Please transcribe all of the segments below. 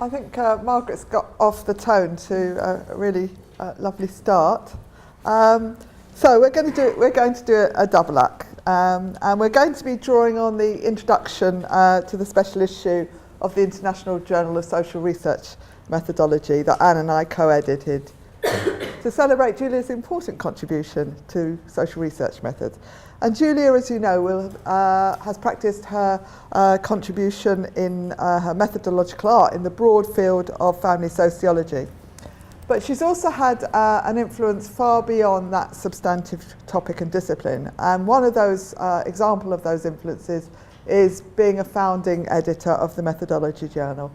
I think Margaret's got off the tone to a really lovely start. So we're going to do a double act, and we're going to be drawing on the introduction to the special issue of the International Journal of Social Research Methodology that Anne and I co-edited to celebrate Julia's important contribution to social research methods. And Julia, as you know, has practiced her contribution in her methodological art in the broad field of family sociology. But she's also had an influence far beyond that substantive topic and discipline. And one of those example of those influences is being a founding editor of the Methodology Journal.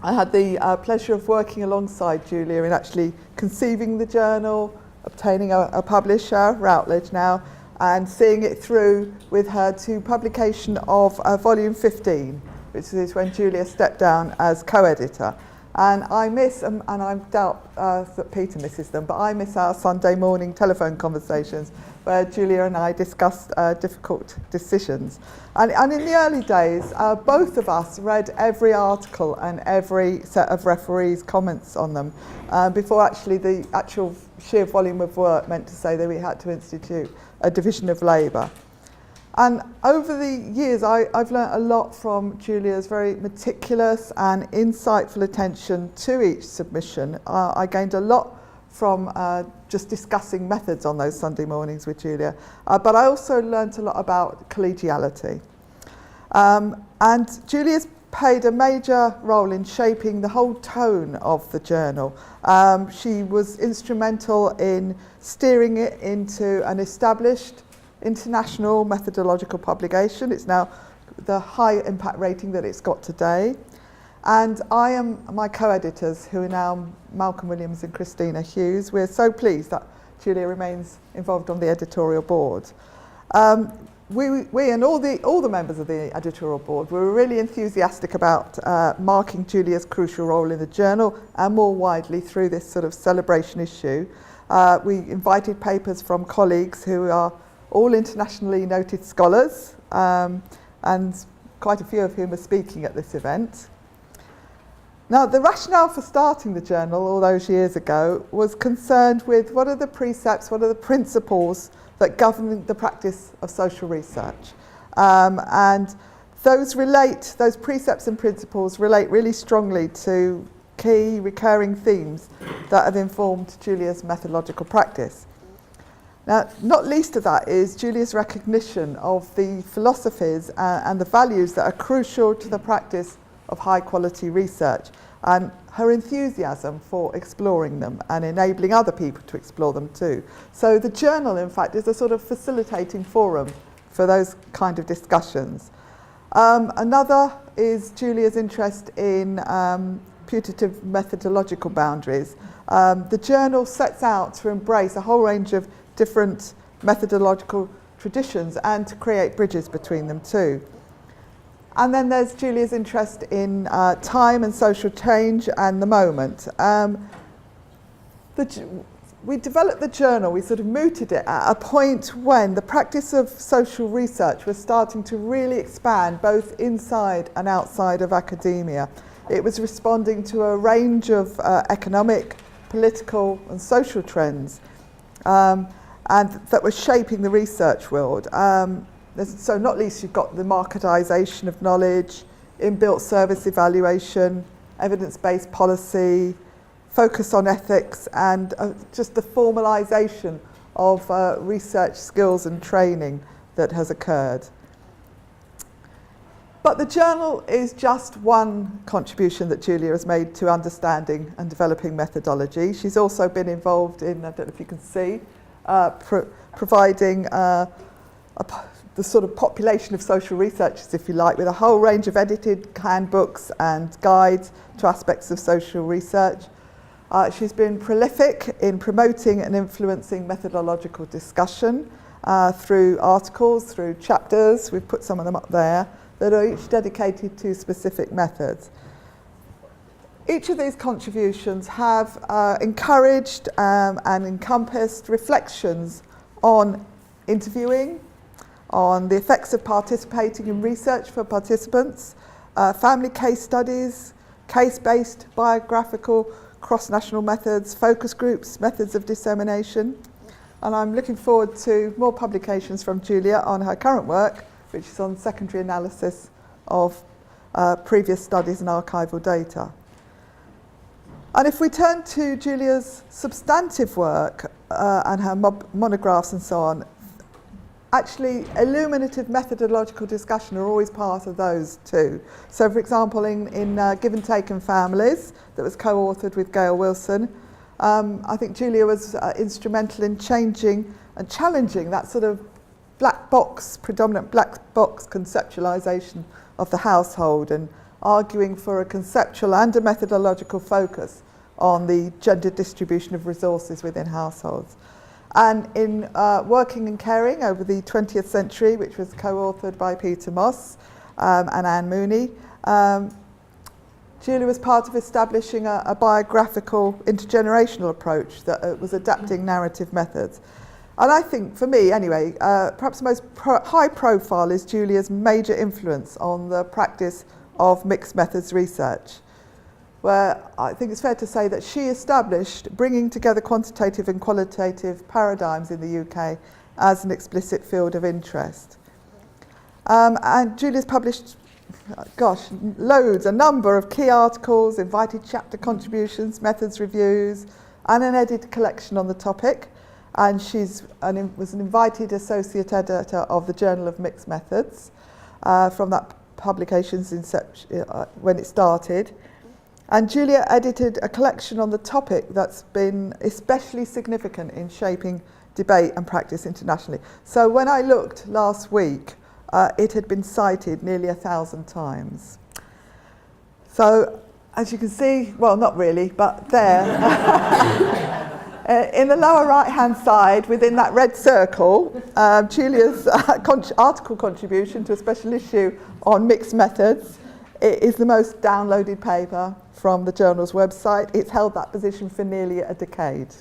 I had the pleasure of working alongside Julia in actually conceiving the journal, obtaining a publisher, Routledge now, and seeing it through with her to publication of volume 15, which is when Julia stepped down as co-editor. And I miss, and I doubt that Peter misses them, but I miss our Sunday morning telephone conversations where Julia and I discussed difficult decisions. And in the early days, both of us read every article and every set of referees' comments on them before actually the actual sheer volume of work meant to say that we had to institute a division of labour. And over the years, I've learnt a lot from Julia's very meticulous and insightful attention to each submission. I gained a lot from just discussing methods on those Sunday mornings with Julia, but I also learnt a lot about collegiality. And Julia's played a major role in shaping the whole tone of the journal. She was instrumental in steering it into an established international methodological publication. It's now the high impact rating that it's got today. And I am my co-editors, who are now Malcolm Williams and Christina Hughes. We're so pleased that Julia remains involved on the editorial board. We and all the members of the editorial board were really enthusiastic about marking Julia's crucial role in the journal and more widely through this sort of celebration issue. We invited papers from colleagues who are all internationally noted scholars, and quite a few of whom are speaking at this event. Now, the rationale for starting the journal all those years ago was concerned with what are the precepts, what are the principles that govern the practice of social research. And those precepts and principles relate really strongly to key recurring themes that have informed Julia's methodological practice. Now, not least of that is Julia's recognition of the philosophies and the values that are crucial to the practice of high quality research, and her enthusiasm for exploring them and enabling other people to explore them too. So the journal, in fact, is a sort of facilitating forum for those kind of discussions. Another is Julia's interest in putative methodological boundaries. The journal sets out to embrace a whole range of different methodological traditions and to create bridges between them too. And then there's Julia's interest in time and social change and the moment. We developed the journal, we sort of mooted it at a point when the practice of social research was starting to really expand both inside and outside of academia. It was responding to a range of economic, political and social trends and that were shaping the research world. So not least you've got the marketisation of knowledge, inbuilt service evaluation, evidence-based policy, focus on ethics, and just the formalisation of research skills and training that has occurred. But the journal is just one contribution that Julia has made to understanding and developing methodology. She's also been involved in, I don't know if you can see, providing the sort of population of social researchers, if you like, with a whole range of edited handbooks and guides to aspects of social research. She's been prolific in promoting and influencing methodological discussion through articles, through chapters, we've put some of them up there, that are each dedicated to specific methods. Each of these contributions have encouraged and encompassed reflections on interviewing, on the effects of participating in research for participants, family case studies, case-based, biographical, cross-national methods, focus groups, methods of dissemination. And I'm looking forward to more publications from Julia on her current work, which is on secondary analysis of previous studies and archival data. And if we turn to Julia's substantive work and her monographs and so on, actually illuminative methodological discussion are always part of those too. So for example, in Give and Taken Families, that was co-authored with Gail Wilson, I think Julia was instrumental in changing and challenging that sort of predominant black box conceptualization of the household, and arguing for a conceptual and a methodological focus on the gender distribution of resources within households. And in Working and Caring over the 20th Century, which was co-authored by Peter Moss and Anne Mooney, Julia was part of establishing a biographical intergenerational approach that was adapting narrative methods. And I think, for me anyway, perhaps the most high profile is Julia's major influence on the practice of mixed methods research, where I think it's fair to say that she established bringing together quantitative and qualitative paradigms in the UK as an explicit field of interest. And Julia's published, a number of key articles, invited chapter contributions, methods reviews, and an edited collection on the topic. And was an invited associate editor of the Journal of Mixed Methods from that publication's inception when it started. And Julia edited a collection on the topic that's been especially significant in shaping debate and practice internationally. So when I looked last week, it had been cited nearly 1,000 times. So as you can see, well, not really, but there, in the lower right-hand side, within that red circle, Julia's article contribution to a special issue on mixed methods. It is the most downloaded paper from the journal's website. It's held that position for nearly a decade.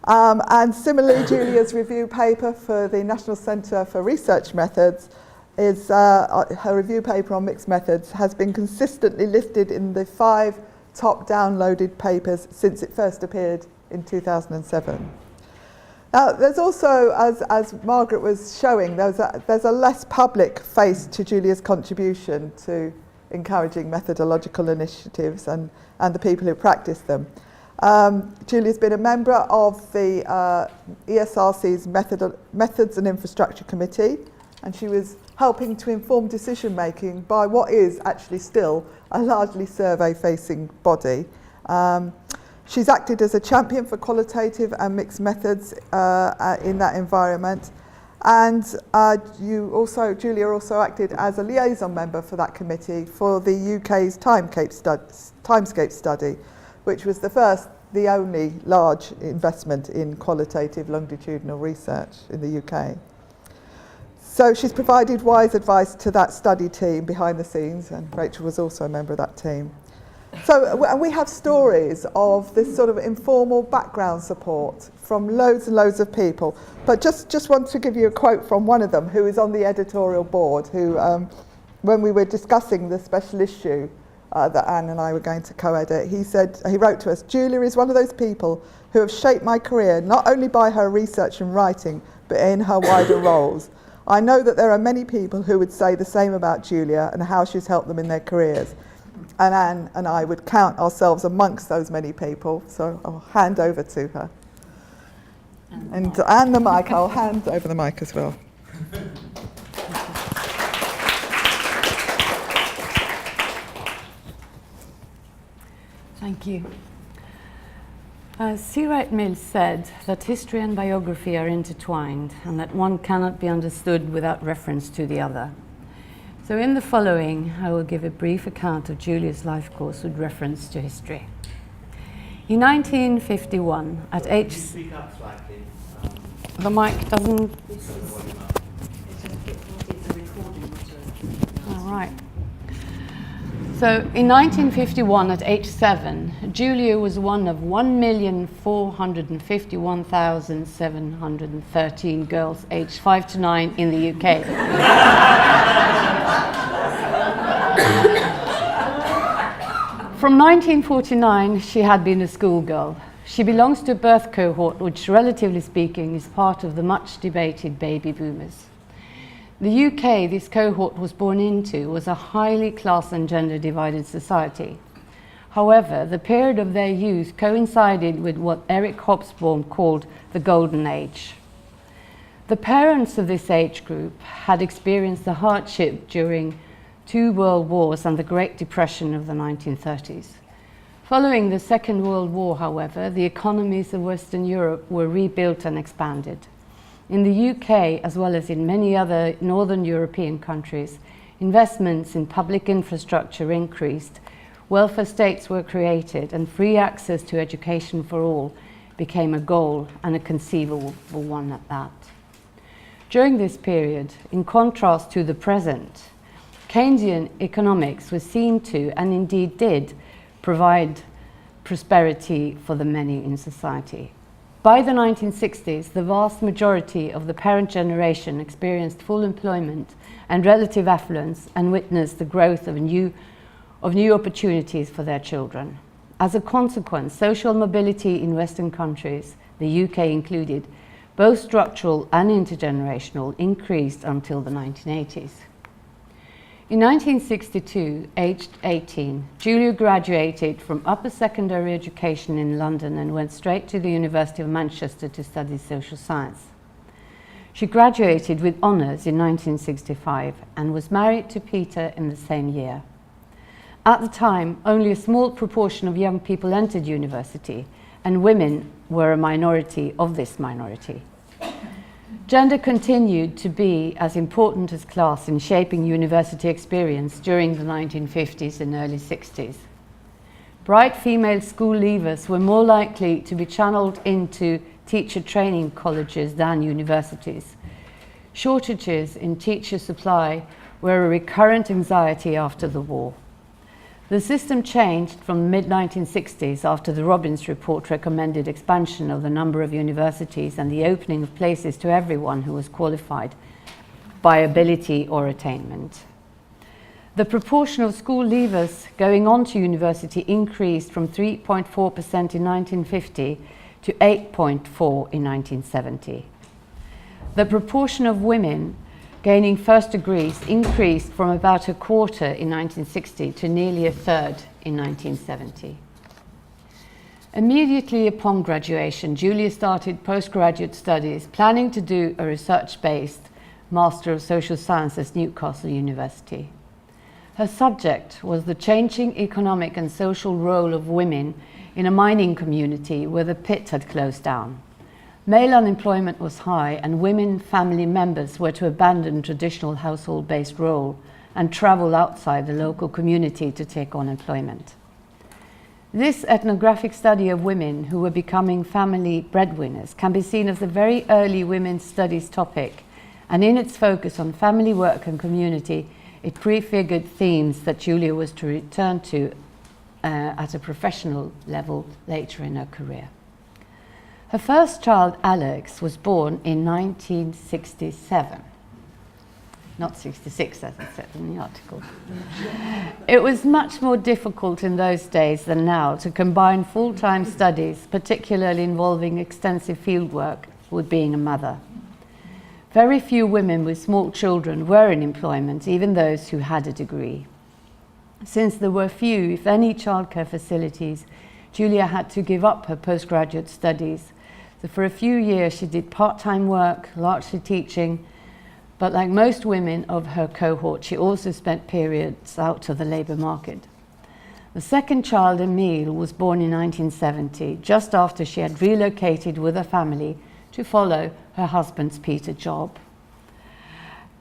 And similarly, Julia's review paper for the National Centre for Research Methods is her review paper on mixed methods has been consistently listed in the 5 top downloaded papers since it first appeared in 2007. Now, there's also, as Margaret was showing, there's a less public face to Julia's contribution to encouraging methodological initiatives and the people who practice them. Julia's been a member of the ESRC's Methods and Infrastructure Committee, and she was helping to inform decision making by what is actually still a largely survey-facing body. She's acted as a champion for qualitative and mixed methods in that environment. And Julia also acted as a liaison member for that committee for the UK's Timescape study, which was the only large investment in qualitative longitudinal research in the UK. So she's provided wise advice to that study team behind the scenes, and Rachel was also a member of that team. So we have stories of this sort of informal background support from loads and loads of people. But just want to give you a quote from one of them who is on the editorial board, who, when we were discussing the special issue that Anne and I were going to co-edit, he wrote to us, "Julia is one of those people who have shaped my career, not only by her research and writing, but in her wider roles. I know that there are many people who would say the same about Julia and how she's helped them in their careers." And Anne and I would count ourselves amongst those many people, so I'll hand over to her. And the mic, I'll hand over the mic as well. Thank you. C. Wright Mills said that history and biography are intertwined and that one cannot be understood without reference to the other. So in the following, I will give a brief account of Julia's life course with reference to history. In 1951, at age... Speak up slightly. The mic doesn't... All right. So in 1951, at age 7, Julia was one of 1,451,713 girls aged 5 to 9 in the UK. From 1949, she had been a schoolgirl. She belongs to a birth cohort which, relatively speaking, is part of the much debated baby boomers. The UK this cohort was born into was a highly class and gender divided society. However, the period of their youth coincided with what Eric Hobsbawm called the Golden Age. The parents of this age group had experienced the hardship during 2 world wars and the Great Depression of the 1930s. Following the Second World War, however, the economies of Western Europe were rebuilt and expanded. In the UK, as well as in many other Northern European countries, investments in public infrastructure increased, welfare states were created, and free access to education for all became a goal, and a conceivable one at that. During this period, in contrast to the present, Keynesian economics was seen to, and indeed did, provide prosperity for the many in society. By the 1960s, the vast majority of the parent generation experienced full employment and relative affluence and witnessed the growth of new opportunities for their children. As a consequence, social mobility in Western countries, the UK included, both structural and intergenerational, increased until the 1980s. In 1962, aged 18, Julia graduated from upper secondary education in London and went straight to the University of Manchester to study social science. She graduated with honours in 1965 and was married to Peter in the same year. At the time, only a small proportion of young people entered university, and women were a minority of this minority. Gender continued to be as important as class in shaping university experience during the 1950s and early 60s. Bright female school leavers were more likely to be channeled into teacher training colleges than universities. Shortages in teacher supply were a recurrent anxiety after the war. The system changed from the mid-1960s after the Robbins report recommended expansion of the number of universities and the opening of places to everyone who was qualified by ability or attainment. The proportion of school leavers going on to university increased from 3.4% in 1950 to 8.4% in 1970. The proportion of women gaining first degrees increased from about a quarter in 1960 to nearly a third in 1970. Immediately upon graduation, Julia started postgraduate studies, planning to do a research-based Master of Social Science at Newcastle University. Her subject was the changing economic and social role of women in a mining community where the pit had closed down. Male unemployment was high, and women family members were to abandon traditional household-based role and travel outside the local community to take on employment. This ethnographic study of women who were becoming family breadwinners can be seen as a very early women's studies topic, and in its focus on family work and community, it prefigured themes that Julia was to return to at a professional level later in her career. Her first child, Alex, was born in 1967. Not 66, as it said in the article. It was much more difficult in those days than now to combine full-time studies, particularly involving extensive fieldwork, with being a mother. Very few women with small children were in employment, even those who had a degree. Since there were few, if any, childcare facilities, Julia had to give up her postgraduate studies. So for a few years she did part-time work, largely teaching, but like most women of her cohort, she also spent periods out of the labour market. The second child, Emile, was born in 1970, just after she had relocated with her family to follow her husband's Peter job.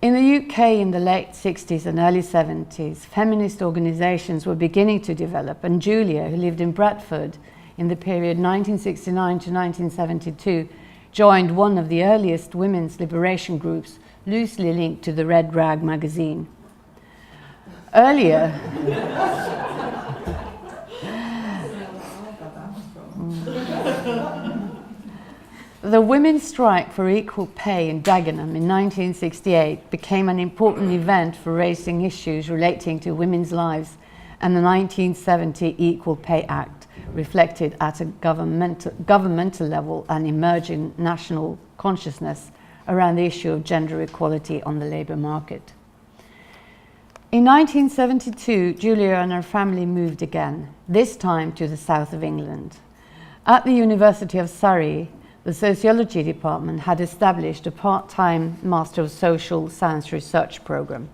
In the UK in the late 60s and early 70s, feminist organisations were beginning to develop, and Julia, who lived in Bradford in the period 1969 to 1972, joined one of the earliest women's liberation groups, loosely linked to the Red Rag magazine. Earlier, the women's strike for equal pay in Dagenham in 1968 became an important event for raising issues relating to women's lives and the 1970 Equal Pay Act reflected at a governmental level an emerging national consciousness around the issue of gender equality on the labour market. In 1972, Julia and her family moved again, this time to the south of England. At the University of Surrey, the sociology department had established a part-time Master of Social Science research programme.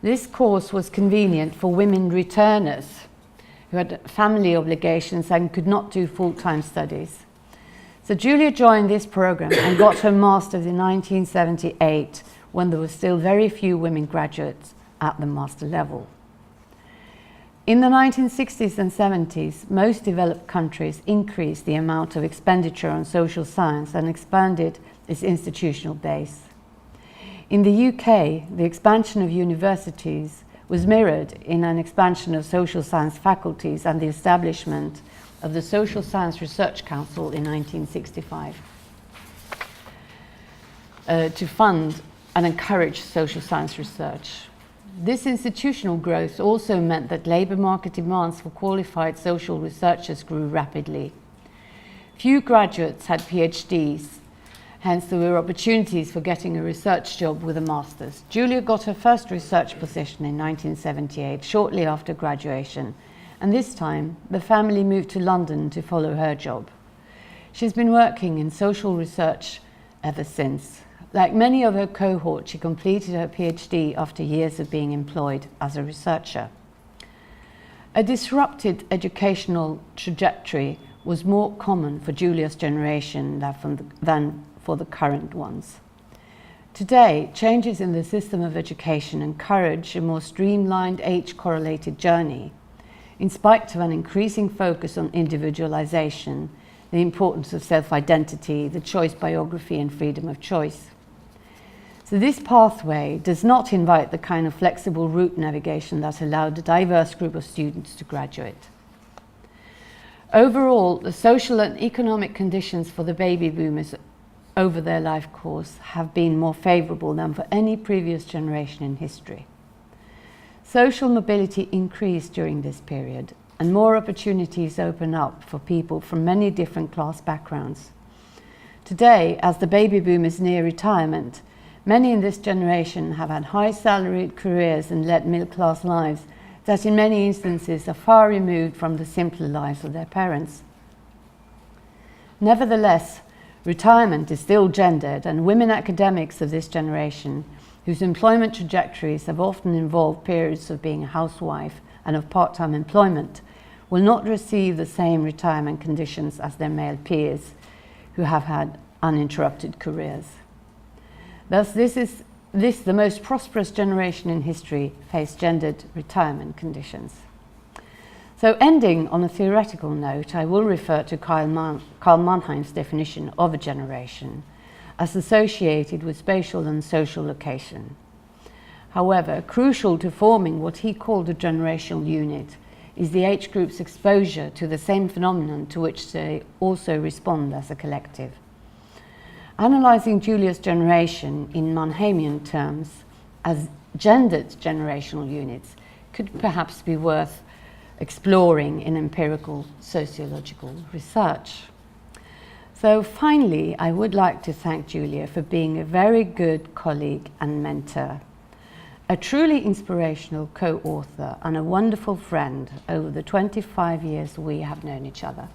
This course was convenient for women returners who had family obligations and could not do full-time studies. So Julia joined this programme and got her master's in 1978, when there were still very few women graduates at the master level. In the 1960s and 70s, most developed countries increased the amount of expenditure on social science and expanded its institutional base. In the UK, the expansion of universities was mirrored in an expansion of social science faculties and the establishment of the Social Science Research Council in 1965 to fund and encourage social science research. This institutional growth also meant that labour market demands for qualified social researchers grew rapidly. Few graduates had PhDs, hence there were opportunities for getting a research job with a master's. Julia got her first research position in 1978, shortly after graduation, and this time the family moved to London to follow her job. She's been working in social research ever since. Like many of her cohort, she completed her PhD after years of being employed as a researcher. A disrupted educational trajectory was more common for Julia's generation than for the current ones. Today, changes in the system of education encourage a more streamlined age-correlated journey, in spite of an increasing focus on individualization, the importance of self-identity, the choice biography, and freedom of choice. So this pathway does not invite the kind of flexible route navigation that allowed a diverse group of students to graduate. Overall, the social and economic conditions for the baby boomers over their life course have been more favourable than for any previous generation in history. Social mobility increased during this period, and more opportunities open up for people from many different class backgrounds. Today, as the baby boomers near retirement, many in this generation have had high salaried careers and led middle-class lives that in many instances are far removed from the simpler lives of their parents. Nevertheless, retirement is still gendered, and women academics of this generation, whose employment trajectories have often involved periods of being a housewife and of part-time employment, will not receive the same retirement conditions as their male peers who have had uninterrupted careers. Thus, the most prosperous generation in history faced gendered retirement conditions. So, ending on a theoretical note, I will refer to Karl Mannheim's definition of a generation as associated with spatial and social location. However, crucial to forming what he called a generational unit is the age group's exposure to the same phenomenon to which they also respond as a collective. Analysing Julia's generation in Mannheimian terms as gendered generational units could perhaps be worth exploring in empirical sociological research. So finally, I would like to thank Julia for being a very good colleague and mentor, a truly inspirational co-author and a wonderful friend over the 25 years we have known each other.